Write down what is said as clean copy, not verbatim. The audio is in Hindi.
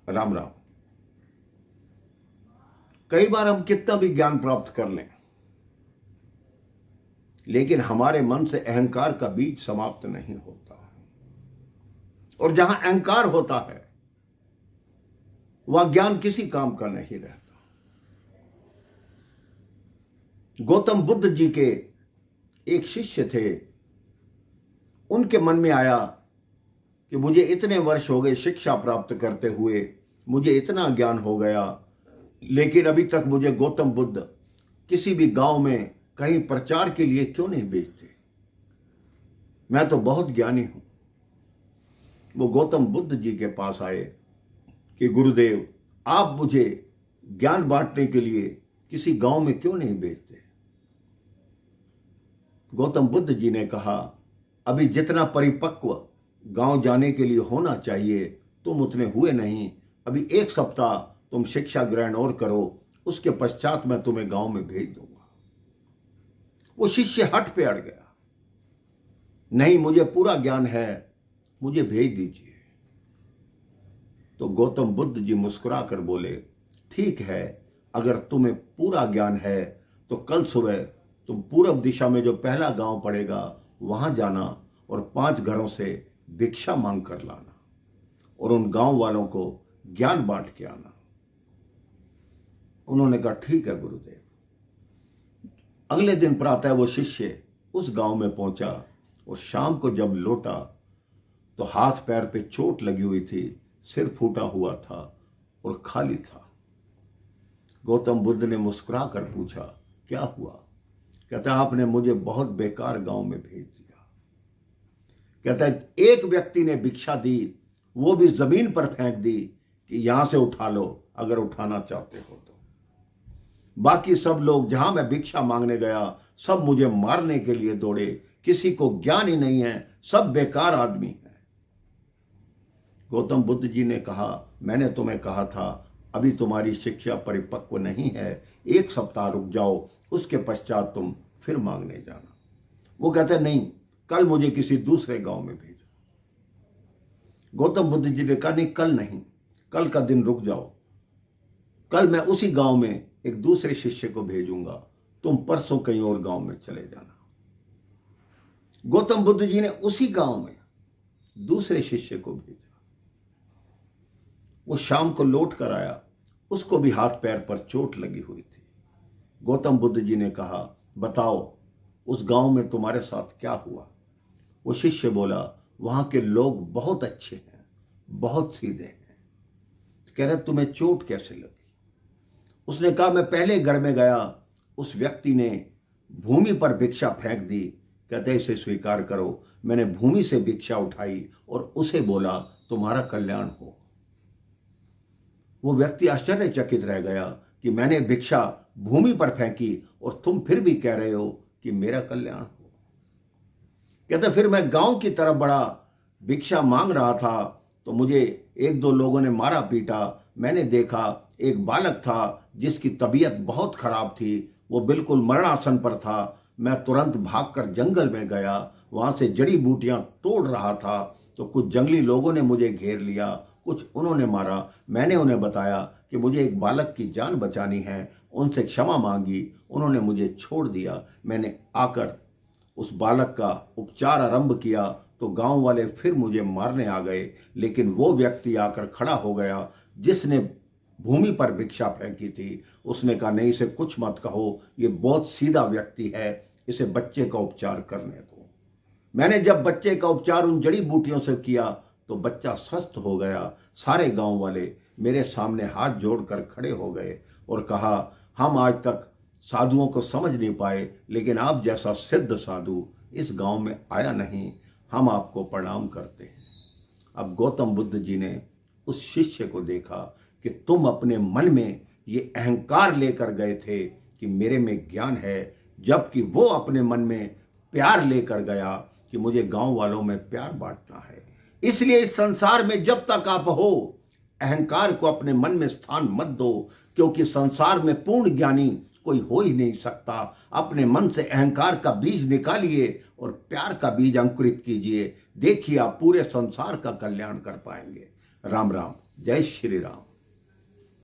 राम राम। कई बार हम कितना भी ज्ञान प्राप्त कर लें, लेकिन हमारे मन से अहंकार का बीज समाप्त नहीं होता, और जहां अहंकार होता है वह ज्ञान किसी काम का नहीं रहता। गौतम बुद्ध जी के एक शिष्य थे, उनके मन में आया कि मुझे इतने वर्ष हो गए शिक्षा प्राप्त करते हुए, मुझे इतना ज्ञान हो गया, लेकिन अभी तक मुझे गौतम बुद्ध किसी भी गांव में कहीं प्रचार के लिए क्यों नहीं भेजते? मैं तो बहुत ज्ञानी हूं। वो गौतम बुद्ध जी के पास आए कि गुरुदेव, आप मुझे ज्ञान बांटने के लिए किसी गांव में क्यों नहीं भेजते? गौतम बुद्ध जी ने कहा, अभी जितना परिपक्व गांव जाने के लिए होना चाहिए तुम उतने हुए नहीं। अभी 1 सप्ताह तुम शिक्षा ग्रहण और करो, उसके पश्चात मैं तुम्हें गांव में भेज दूंगा। वो शिष्य हट पे अड़ गया, नहीं मुझे पूरा ज्ञान है, मुझे भेज दीजिए। तो गौतम बुद्ध जी मुस्कुरा कर बोले, ठीक है, अगर तुम्हें पूरा ज्ञान है तो कल सुबह तुम पूर्व दिशा में जो पहला गांव पड़ेगा वहां जाना और 5 घरों से भिक्षा मांग कर लाना और उन गांव वालों को ज्ञान बांट के आना। उन्होंने कहा, ठीक है गुरुदेव। अगले दिन प्रातः वो शिष्य उस गांव में पहुंचा और शाम को जब लौटा तो हाथ पैर पे चोट लगी हुई थी, सिर फूटा हुआ था और खाली था। गौतम बुद्ध ने मुस्कुरा कर पूछा, क्या हुआ? कहता, आपने मुझे बहुत बेकार गांव में भेज दिया। कहता है, एक व्यक्ति ने भिक्षा दी, वो भी जमीन पर फेंक दी कि यहां से उठा लो अगर उठाना चाहते हो तो। बाकी सब लोग, जहां मैं भिक्षा मांगने गया, सब मुझे मारने के लिए दौड़े, किसी को ज्ञान ही नहीं है, सब बेकार आदमी हैं। गौतम बुद्ध जी ने कहा, मैंने तुम्हें कहा था अभी तुम्हारी शिक्षा परिपक्व नहीं है, 1 सप्ताह रुक जाओ, उसके पश्चात तुम फिर मांगने जाना। वो कहते, नहीं, कल मुझे किसी दूसरे गांव में भेजो। गौतम बुद्ध जी ने कहा, नहीं कल नहीं, कल का दिन रुक जाओ, कल मैं उसी गांव में एक दूसरे शिष्य को भेजूंगा, तुम परसों कहीं और गांव में चले जाना। गौतम बुद्ध जी ने उसी गांव में दूसरे शिष्य को भेजा। वो शाम को लौट कर आया, उसको भी हाथ पैर पर चोट लगी हुई थी। गौतम बुद्ध जी ने कहा, बताओ उस गांव में तुम्हारे साथ क्या हुआ? वो शिष्य बोला, वहां के लोग बहुत अच्छे हैं, बहुत सीधे हैं। कह रहे, तुम्हें चोट कैसे लगी? उसने कहा, मैं पहले घर में गया, उस व्यक्ति ने भूमि पर भिक्षा फेंक दी। कहते, इसे स्वीकार करो, मैंने भूमि से भिक्षा उठाई और उसे बोला तुम्हारा कल्याण हो। वो व्यक्ति आश्चर्यचकित रह गया कि मैंने भिक्षा भूमि पर फेंकी और तुम फिर भी कह रहे हो कि मेरा कल्याण हो। कहते, फिर मैं गांव की तरफ बढ़ा, भिक्षा मांग रहा था तो मुझे 1-2 लोगों ने मारा पीटा। मैंने देखा एक बालक था जिसकी तबीयत बहुत खराब थी, वो बिल्कुल मरणासन पर था। मैं तुरंत भागकर जंगल में गया, वहां से जड़ी बूटियां तोड़ रहा था तो कुछ जंगली लोगों ने मुझे घेर लिया, कुछ उन्होंने मारा। मैंने उन्हें बताया कि मुझे एक बालक की जान बचानी है, उनसे क्षमा मांगी, उन्होंने मुझे छोड़ दिया। मैंने आकर उस बालक का उपचार आरंभ किया तो गांव वाले फिर मुझे मारने आ गए, लेकिन वो व्यक्ति आकर खड़ा हो गया जिसने भूमि पर भिक्षा फेंकी थी। उसने कहा, नहीं इसे कुछ मत कहो, ये बहुत सीधा व्यक्ति है, इसे बच्चे का उपचार करने दो। मैंने जब बच्चे का उपचार उन जड़ी बूटियों से किया तो बच्चा स्वस्थ हो गया। सारे गांव वाले मेरे सामने हाथ जोड़कर खड़े हो गए और कहा, हम आज तक साधुओं को समझ नहीं पाए, लेकिन आप जैसा सिद्ध साधु इस गांव में आया नहीं, हम आपको प्रणाम करते हैं। अब गौतम बुद्ध जी ने उस शिष्य को देखा कि तुम अपने मन में ये अहंकार लेकर गए थे कि मेरे में ज्ञान है, जबकि वो अपने मन में प्यार लेकर गया कि मुझे गांव वालों में प्यार बांटना है। इसलिए इस संसार में जब तक आप हो, अहंकार को अपने मन में स्थान मत दो, क्योंकि संसार में पूर्ण ज्ञानी कोई हो ही नहीं सकता। अपने मन से अहंकार का बीज निकालिए और प्यार का बीज अंकुरित कीजिए, देखिए आप पूरे संसार का कल्याण कर पाएंगे। राम राम। जय श्री राम।